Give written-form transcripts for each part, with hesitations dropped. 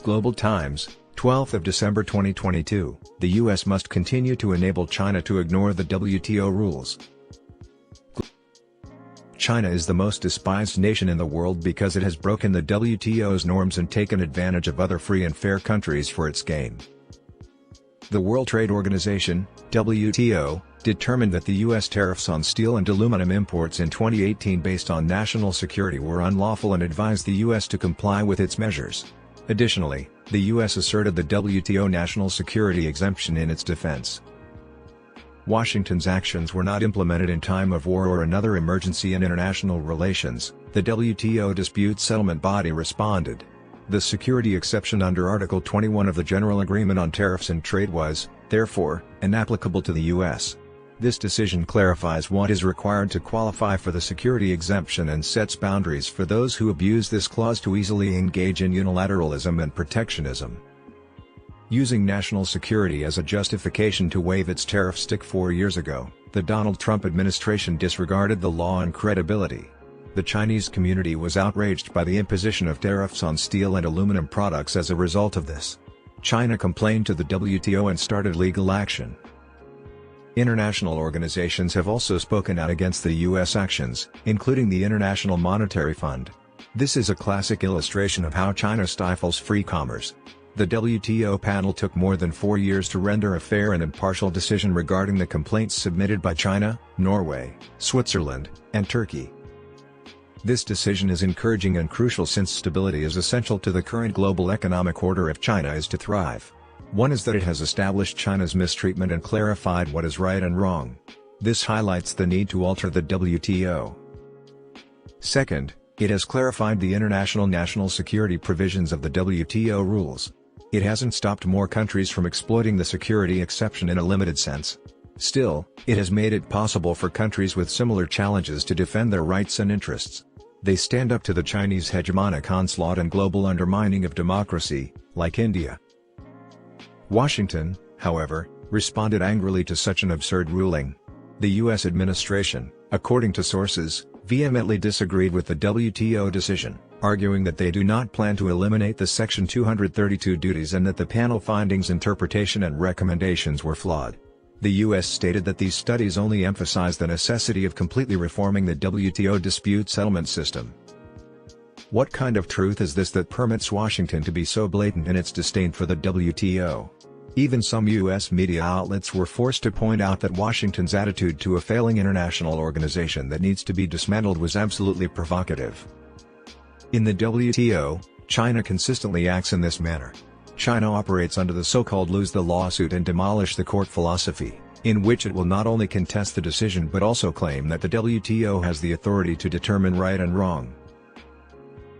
Global Times, 12th of December 2022, the U.S. must continue to enable China to ignore the WTO rules. China is the most despised nation in the world because it has broken the WTO's norms and taken advantage of other free and fair countries for its gain. The World Trade Organization, WTO, determined that the U.S. tariffs on steel and aluminum imports in 2018 based on national security were unlawful and advised the U.S. to comply with its measures. Additionally, the U.S. asserted the WTO national security exemption in its defense. Washington's actions were not implemented in time of war or another emergency in international relations, the WTO Dispute Settlement Body responded. The security exception under Article 21 of the General Agreement on Tariffs and Trade was, therefore, inapplicable to the U.S. This decision clarifies what is required to qualify for the security exemption and sets boundaries for those who abuse this clause to easily engage in unilateralism and protectionism. Using national security as a justification to waive its tariff stick 4 years ago, the Donald Trump administration disregarded the law and credibility. The Chinese community was outraged by the imposition of tariffs on steel and aluminum products as a result of this. China complained to the WTO and started legal action. International organizations have also spoken out against the U.S. actions, including the International Monetary Fund. This is a classic illustration of how China stifles free commerce. The WTO panel took more than 4 years to render a fair and impartial decision regarding the complaints submitted by China, Norway, Switzerland, and Turkey. This decision is encouraging and crucial since stability is essential to the current global economic order if China is to thrive. One is that it has established China's mistreatment and clarified what is right and wrong. This highlights the need to alter the WTO. Second, it has clarified the international national security provisions of the WTO rules. It hasn't stopped more countries from exploiting the security exception in a limited sense. Still, it has made it possible for countries with similar challenges to defend their rights and interests. They stand up to the Chinese hegemonic onslaught and global undermining of democracy, like India. Washington, however, responded angrily to such an absurd ruling. The U.S. administration, according to sources, vehemently disagreed with the WTO decision, arguing that they do not plan to eliminate the Section 232 duties and that the panel findings' interpretation and recommendations were flawed. The U.S. stated that these studies only emphasize the necessity of completely reforming the WTO dispute settlement system. What kind of truth is this that permits Washington to be so blatant in its disdain for the WTO? Even some U.S. media outlets were forced to point out that Washington's attitude to a failing international organization that needs to be dismantled was absolutely provocative. In the WTO, China consistently acts in this manner. China operates under the so-called lose the lawsuit and demolish the court philosophy, in which it will not only contest the decision but also claim that the WTO has the authority to determine right and wrong.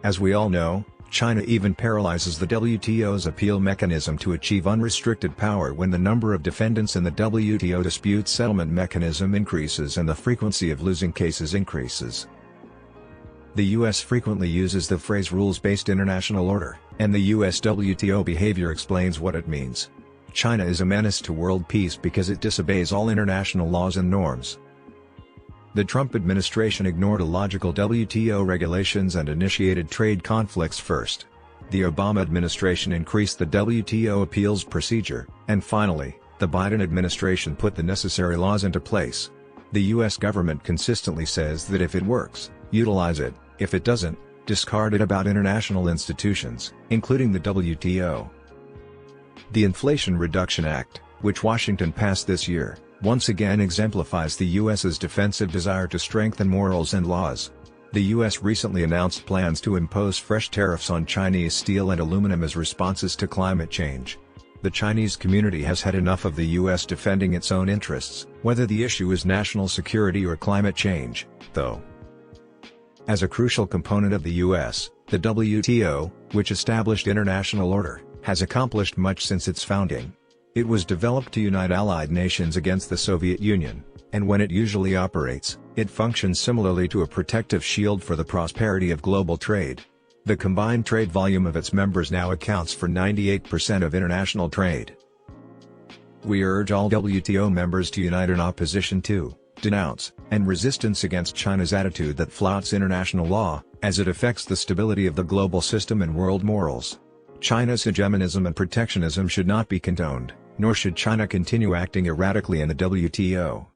As we all know, China even paralyzes the WTO's appeal mechanism to achieve unrestricted power when the number of defendants in the WTO dispute settlement mechanism increases and the frequency of losing cases increases. The U.S. frequently uses the phrase rules-based international order, and the U.S. WTO behavior explains what it means. China is a menace to world peace because it disobeys all international laws and norms. The Trump administration ignored illogical WTO regulations and initiated trade conflicts first. The Obama administration increased the WTO appeals procedure, and finally, the Biden administration put the necessary laws into place. The U.S. government consistently says that if it works, utilize it, if it doesn't, discard it about international institutions, including the WTO. The Inflation Reduction Act, which Washington passed this year, once again exemplifies the U.S.'s defensive desire to strengthen morals and laws. The U.S. recently announced plans to impose fresh tariffs on Chinese steel and aluminum as responses to climate change. The Chinese community has had enough of the U.S. defending its own interests, whether the issue is national security or climate change, though. As a crucial component of the U.S., the WTO, which established international order, has accomplished much since its founding. It was developed to unite allied nations against the Soviet Union, and when it usually operates, it functions similarly to a protective shield for the prosperity of global trade. The combined trade volume of its members now accounts for 98% of international trade. We urge all WTO members to unite in opposition to, denounce, and resistance against China's attitude that flouts international law, as it affects the stability of the global system and world morals. China's hegemonism and protectionism should not be condoned, nor should China continue acting erratically in the WTO.